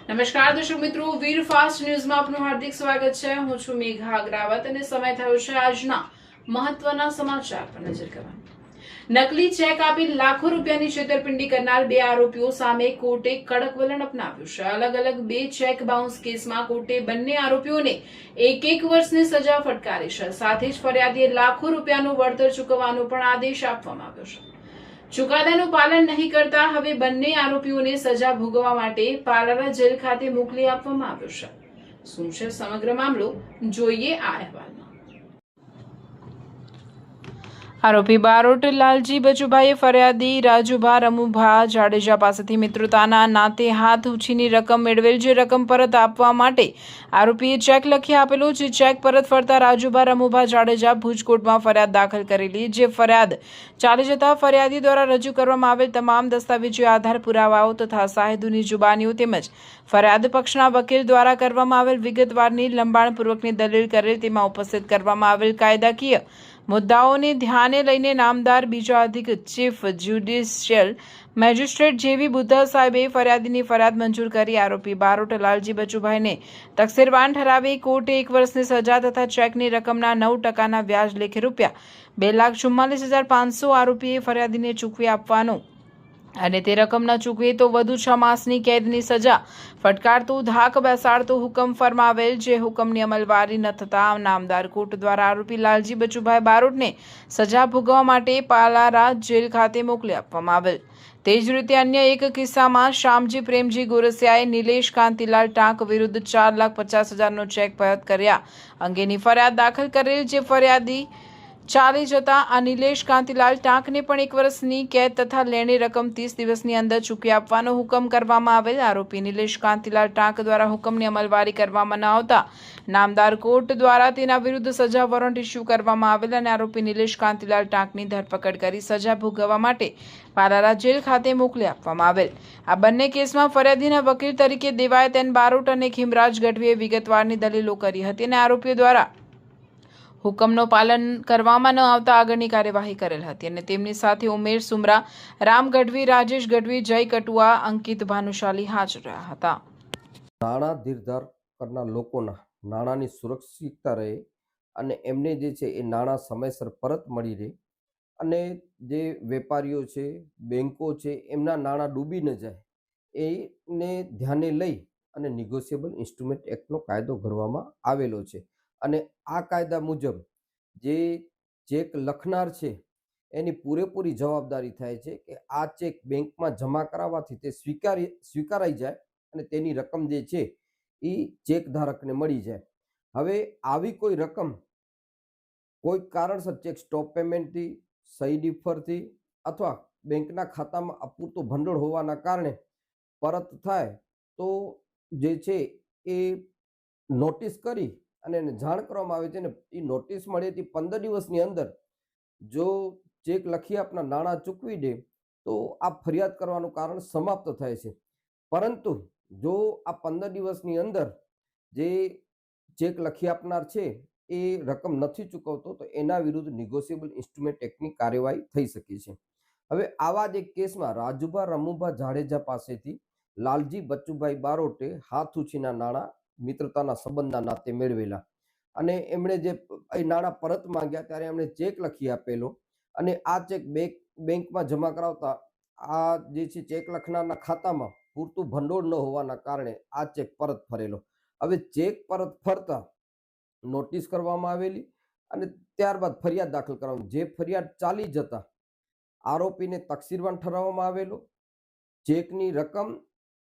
નમસ્કાર દર્શક મિત્રો, વીર ફાસ્ટ ન્યૂઝમાં આપનું હાર્દિક સ્વાગત છે। હું છું મેઘા અગ્રાવત અને સમય થયો છે આજના મહત્વના સમાચાર પર નજર કરવાનો। નકલી ચેક આપી લાખો રૂપિયાની છેતરપિંડી કરનાર બે આરોપીઓ સામે કોર્ટે કડક વલણ અપનાવ્યું છે। અલગ અલગ બે ચેક બાઉન્સ કેસમાં કોર્ટે બંને આરોપીઓને 1 વર્ષની સજા ફટકારી છે। સાથે જ ફરિયાદીએ લાખો રૂપિયાનું વળતર ચૂકવવાનો પણ આદેશ આપવામાં આવ્યો છે। ચુકાદાનું પાલન નહીં કરતા હવે બંને આરોપીઓને સજા ભોગવવા માટે પાલારા જેલ ખાતે મોકલી આપવામાં આવ્યો છે। શું છે સમગ્ર મામલો, જોઈએ આ અહેવાલમાં। આરોપી બારોટ લાલજી બચુભાઈએ ફરિયાદી રાજુભા રમુભા જાડેજા પાસેથી મિત્રતાના નાતે હાથ ઉછીની રકમ મેળવેલ, જે રકમ પરત આપવા માટે આરોપીએ ચેક લખી આપેલો। જે ચેક પરત ફરતા રાજુભા રમુભા જાડેજા ભુજ કોર્ટમાં ફરિયાદ દાખલ કરેલી। જે ફરિયાદ ચાલી જતા ફરિયાદી દ્વારા રજૂ કરવામાં આવેલ તમામ દસ્તાવેજો, આધાર પુરાવાઓ તથા સાહેદોની જુબાનીઓ તેમજ ફરિયાદ પક્ષના વકીલ દ્વારા કરવામાં આવેલ વિગતવારની લંબાણપૂર્વકની દલીલ કરેલ, તેમાં ઉપસ્થિત કરવામાં આવેલ કાયદાકીય મુદ્દાઓને ધ્યાને લઈને નામદાર બીજા અધિક ચીફ જ્યુડિશિયલ મેજિસ્ટ્રેટ જેવી બુદ્ધા સાહેબે ફરિયાદીની ફરિયાદ મંજૂર કરી આરોપી બારોટ લાલજી બચુભાઈને તકસીરવાન ઠરાવી કોર્ટે 1 વર્ષની સજા તથા ચેકની રકમના 9% વ્યાજ લેખે ₹2,44,500 આરોપીએ ફરિયાદીને ચૂકવી આપવાનો અને તે રકમ ન ચૂકવે તો વધુ 6 માસની કેદની સજા ફટકારતો ધાક બેસાડતો હુકમ ફરમાવેલ। જે હુકમની અમલવારી ન થતા નામદાર કોર્ટ દ્વારા આરોપી લાલજી બચુભાઈ બારોટને સજા ભોગવવા માટે પાલારા જેલ ખાતે મોકલી આપવામાં આવેલ। તે જ રીતે અન્ય એક કિસ્સામાં શ્યામજી પ્રેમજી ગોરસિયાએ નિલેશ કાંતિલાલ ટાંક વિરુદ્ધ ₹4,50,000નો ચેક પરત કર્યા અંગેની ફરિયાદ દાખલ કરેલ। જે ફરિયાદી ચાલી જતા આ નિલેશ કાંતિલાલ ટાંકને પણ 1 વર્ષની કેદ તથા લેણી રકમ 30 દિવસની અંદર ચૂકવી આપવાનો હુકમ કરવામાં આવેલ। આરોપી નિલેશ કાંતિલાલ ટાંક દ્વારા હુકમની અમલવારી કરવામાં ન આવતા નામદાર કોર્ટ દ્વારા તેના વિરુદ્ધ સજા વોરંટ ઇસ્યુ કરવામાં આવેલ અને આરોપી નિલેશ કાંતિલાલ ટાંકની ધરપકડ કરી સજા ભોગવવા માટે પાલારા જેલ ખાતે મોકલી આપવામાં આવેલ। આ બંને કેસમાં ફરિયાદીના વકીલ તરીકે દેવાયત એન બારોટ અને ખીમરાજ ગઢવીએ વિગતવારની દલીલો કરી હતી અને આરોપીઓ દ્વારા હુકમનો પાલન કરવામાં ન આવતા આગળની કાર્યવાહી કરેલ હતી અને તેમની સાથે ઉમેશ સુમરા, રામ ગઢવી, રાજેશ ગઢવી, જય કટુઆ, અંકિત ભાનુશાલી હાજર રહ્યા હતા। નાણાં ધીરધાર કરનાર લોકોના નાણાંની સુરક્ષિતતા રહે અને એમને જે છે એ નાણાં સમયસર પરત મળી રહે અને જે વેપારીઓ છે, બેંકો છે, એમના નાણાં ડૂબી ન જાય એને ધ્યાને લઈ અને નિગોશિયેબલ ઇન્સ્ટ્રુમેન્ટ એક્ટનો કાયદો ઘડવામાં આવેલો છે અને આ કાયદા મુજબ જે ચેક લખનાર છે એની પૂરેપૂરી જવાબદારી થાય છે કે આ ચેક બેંકમાં જમા કરાવવાથી તે સ્વીકારાઈ જાય અને તેની રકમ જે છે એ ચેક ધારકને મળી જાય। હવે આવી કોઈ રકમ કોઈ કારણસર ચેક સ્ટોપ પેમેન્ટથી, સહી ડિફરથી અથવા બેંકના ખાતામાં અપૂરતું ભંડોળ હોવાના કારણે પરત થાય તો જે છે એ નોટિસ કરી અને એને જાણ કરવામાં આવે છે ને એ નોટિસ મળેથી 15 દિવસની અંદર જો ચેક લખી આપના નાણાં ચૂકવી દે તો આ ફરિયાદ કરવાનું કારણ સમાપ્ત થાય છે। પરંતુ જો આ 15 દિવસની અંદર જે ચેક લખી આપનાર છે એ રકમ નથી ચૂકવતો તો એના વિરુદ્ધ નિગોશિયેબલ ઇન્સ્ટ્રુમેન્ટ એક્ટની કાર્યવાહી થઈ શકે છે। હવે આવા જ એક કેસમાં રાજુભા રમુભા જાડેજા પાસેથી લાલજી બચુભાઈ બારોટે હાથ ઉછીના નાણાં મિત્રતાના સંબંધના નાતે મેળવેલા અને એમણે જે નાણાં પરત માંગ્યા ત્યારે એમણે ચેક લખી આપેલો અને આ ચેક બેંકમાં જમા કરાવતા આ જે છે ચેક લખનારના ખાતામાં પૂરતું ભંડોળ ન હોવાના કારણે આ ચેક પરત ફરેલો। હવે ચેક પરત ફરતા નોટિસ કરવામાં આવેલી અને ત્યારબાદ ફરિયાદ દાખલ કરવામાં, જે ફરિયાદ ચાલી જતા આરોપીને તકસીરવાન ઠરાવવામાં આવેલો। ચેકની રકમ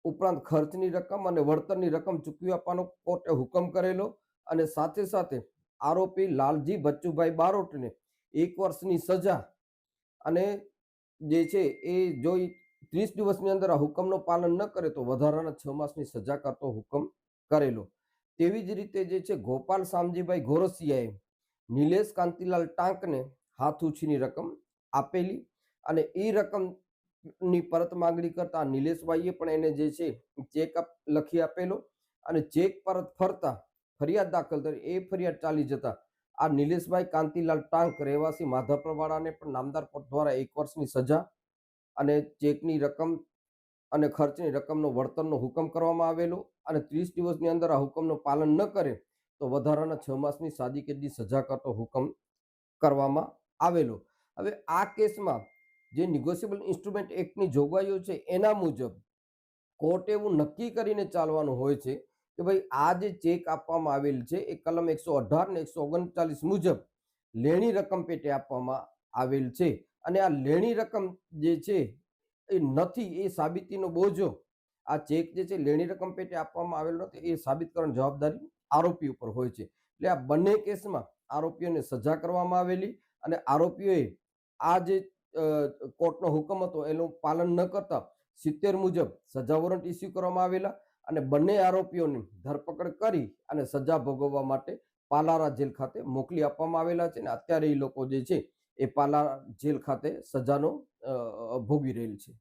ઉપરાંત ખર્ચની રકમ અને વળતરની રકમ ચૂકવી આપવાનો કોર્ટે હુકમ કરેલો અને સાથે સાથે આરોપી લાલજી બચુભાઈ બારોટને 1 વર્ષની સજા અને જે છે એ જો 30 દિવસની અંદર આ હુકમનું પાલન ન કરે તો વધારાના 6 માસની સજા કરતો હુકમ કરેલો। તેવી જ રીતે જે છે ગોપાલ શામજીભાઈ ગોરસિયાએ નિલેશ કાંતિલાલ ટાંકને હાથ ઉછીની રકમ આપેલી અને એ રકમની પરત માંગણી કરતા નિલેશભાઈએ પણ એને જે છે ચેક લખી આપેલો અને ચેક પરત ફરતા ફરિયાદ દાખલ કરી। એ ફરિયાદ ચાલી જતા આ નિલેશભાઈ કાંતિલાલ ટાંક રહેવાસી માધાપરવાળાને પણ નામદાર કોર્ટ દ્વારા 1 વર્ષની સજા અને ચેકની રકમ અને ખર્ચની રકમનો વળતરનો હુકમ કરવામાં આવેલો અને 30 દિવસની અંદર આ હુકમનું પાલન ન કરે તો વધારાના 6 માસની સાદી કેદની સજા કરતો હુકમ કરવામાં આવેલો. હવે આ કેસમાં જે નેગોશિયેબલ ઇન્સ્ટ્રુમેન્ટ એક્ટની જોગવાઈઓ છે એના મુજબ કોર્ટે એવું નક્કી કરીને ચાલવાનું હોય છે કે ભાઈ આ જે ચેક આપવામાં આવેલ છે એ કલમ 118 ને 139 મુજબ લેણી રકમ પેટે આપવામાં આવેલ છે અને આ લેણી રકમ જે છે એ નથી એ સાબિતીનો બોજો આ ચેક જે છે લેણી રકમ પેટે આપવામાં આવેલ નથી એ સાબિત કરવાની જવાબદારી આરોપી ઉપર હોય છે. એટલે આ બંને કેસમાં આરોપીઓને સજા કરવામાં આવેલી અને આરોપીઓએ આ જે કોર્ટનો હુકમ હતો એનું પાલન ન કરતા 70 મુજબ સજા વોરંટ ઇસ્યુ કરવામાં આવેલા અને બંને આરોપીઓની ધરપકડ કરી અને સજા ભોગવવા માટે પાલારા જેલ ખાતે મોકલી આપવામાં આવેલા છે અને અત્યારે એ લોકો જે છે એ પાલારા જેલ ખાતે સજાનો ભોગવી રહેલ છે.